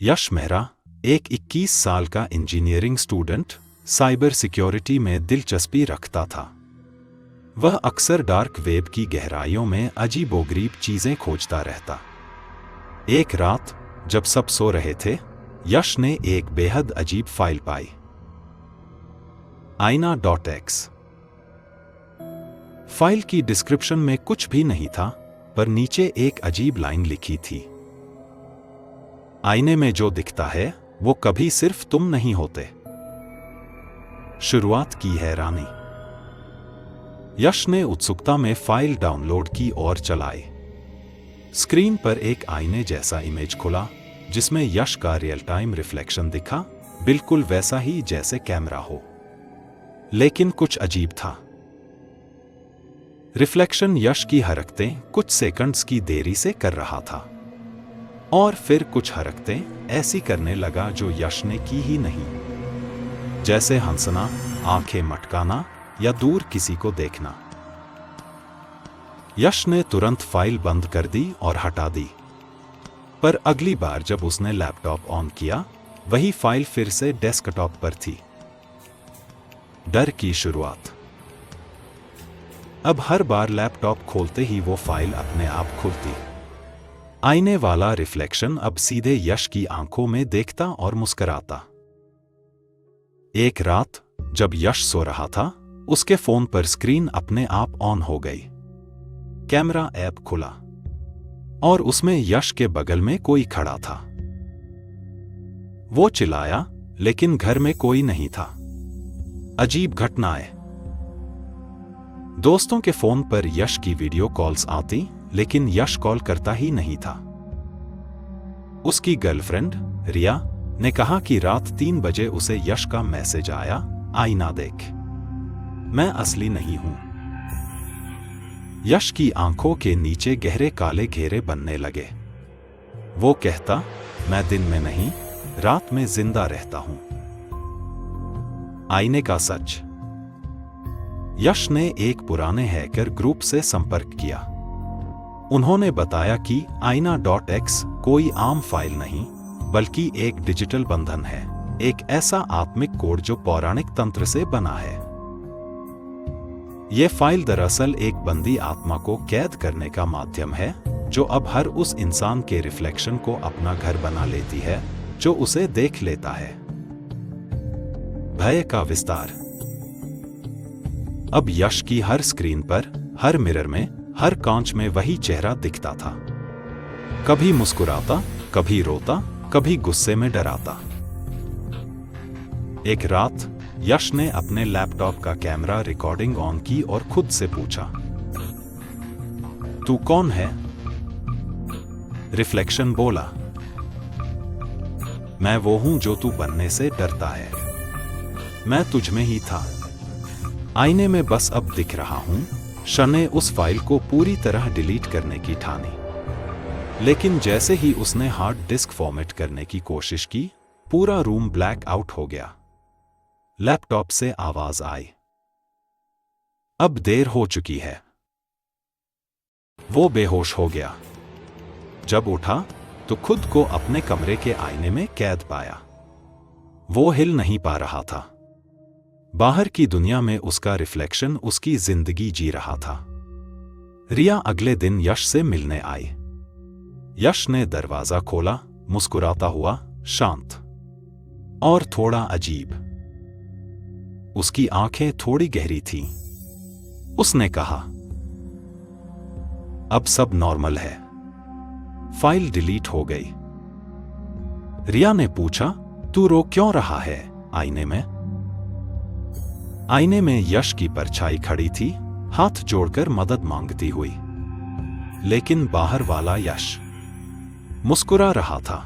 यश मेहरा एक 21 साल का इंजीनियरिंग स्टूडेंट साइबर सिक्योरिटी में दिलचस्पी रखता था। वह अक्सर डार्क वेब की गहराइयों में अजीबोगरीब चीजें खोजता रहता। एक रात जब सब सो रहे थे, यश ने एक बेहद अजीब फाइल पाई। Aina.x। फाइल की डिस्क्रिप्शन में कुछ भी नहीं था, पर नीचे एक अजीब लाइन लिखी थी। आईने में जो दिखता है वो कभी सिर्फ तुम नहीं होते। शुरुआत की हैरानी। यश ने उत्सुकता में फाइल डाउनलोड की और चलाई। स्क्रीन पर एक आईने जैसा इमेज खुला, जिसमें यश का रियल टाइम रिफ्लेक्शन दिखा, बिल्कुल वैसा ही जैसे कैमरा हो। लेकिन कुछ अजीब था। रिफ्लेक्शन यश की हरकतें कुछ सेकंड्स की देरी से कर रहा था, और फिर कुछ हरकतें ऐसी करने लगा जो यश ने की ही नहीं, जैसे हंसना, आंखें मटकाना या दूर किसी को देखना। यश ने तुरंत फाइल बंद कर दी और हटा दी, पर अगली बार जब उसने लैपटॉप ऑन किया, वही फाइल फिर से डेस्कटॉप पर थी। डर की शुरुआत। अब हर बार लैपटॉप खोलते ही वो फाइल अपने आप खुलती। आईने वाला रिफ्लेक्शन अब सीधे यश की आंखों में देखता और मुस्कुराता। एक रात जब यश सो रहा था, उसके फोन पर स्क्रीन अपने आप ऑन हो गई। कैमरा ऐप खुला और उसमें यश के बगल में कोई खड़ा था। वो चिल्लाया, लेकिन घर में कोई नहीं था। अजीब घटनाएं। दोस्तों के फोन पर यश की वीडियो कॉल्स आती, लेकिन यश कॉल करता ही नहीं था। उसकी गर्लफ्रेंड रिया ने कहा कि रात 3 बजे उसे यश का मैसेज आया, आईना देख, मैं असली नहीं हूं। यश की आंखों के नीचे गहरे काले घेरे बनने लगे। वो कहता, मैं दिन में नहीं, रात में जिंदा रहता हूं। आईने का सच। यश ने एक पुराने हैकर ग्रुप से संपर्क किया। उन्होंने बताया कि Aina.x कोई आम फाइल नहीं, बल्कि एक डिजिटल बंधन है, एक ऐसा आत्मिक कोड जो पौराणिक तंत्र से बना है। यह फाइल दरअसल एक बंदी आत्मा को कैद करने का माध्यम है, जो अब हर उस इंसान के रिफ्लेक्शन को अपना घर बना लेती है जो उसे देख लेता है। भय का विस्तार। अब यश की हर स्क्रीन पर, हर मिरर में, हर कांच में वही चेहरा दिखता था। कभी मुस्कुराता, कभी रोता, कभी गुस्से में डराता। एक रात यश ने अपने लैपटॉप का कैमरा रिकॉर्डिंग ऑन की और खुद से पूछा, तू कौन है? रिफ्लेक्शन बोला, मैं वो हूं जो तू बनने से डरता है। मैं तुझ में ही था। आईने में बस अब दिख रहा हूं। श ने उस फाइल को पूरी तरह डिलीट करने की ठानी, लेकिन जैसे ही उसने हार्ड डिस्क फॉर्मेट करने की कोशिश की, पूरा रूम ब्लैक आउट हो गया। लैपटॉप से आवाज आई, अब देर हो चुकी है। वो बेहोश हो गया। जब उठा तो खुद को अपने कमरे के आईने में कैद पाया। वो हिल नहीं पा रहा था। बाहर की दुनिया में उसका रिफ्लेक्शन उसकी जिंदगी जी रहा था। रिया अगले दिन यश से मिलने आई। यश ने दरवाजा खोला, मुस्कुराता हुआ, शांत और थोड़ा अजीब। उसकी आंखें थोड़ी गहरी थीं। उसने कहा, अब सब नॉर्मल है। फाइल डिलीट हो गई। रिया ने पूछा, तू रो क्यों रहा है? आईने में। आईने में यश की परछाई खड़ी थी, हाथ जोड़कर मदद मांगती हुई। लेकिन बाहर वाला यश मुस्कुरा रहा था।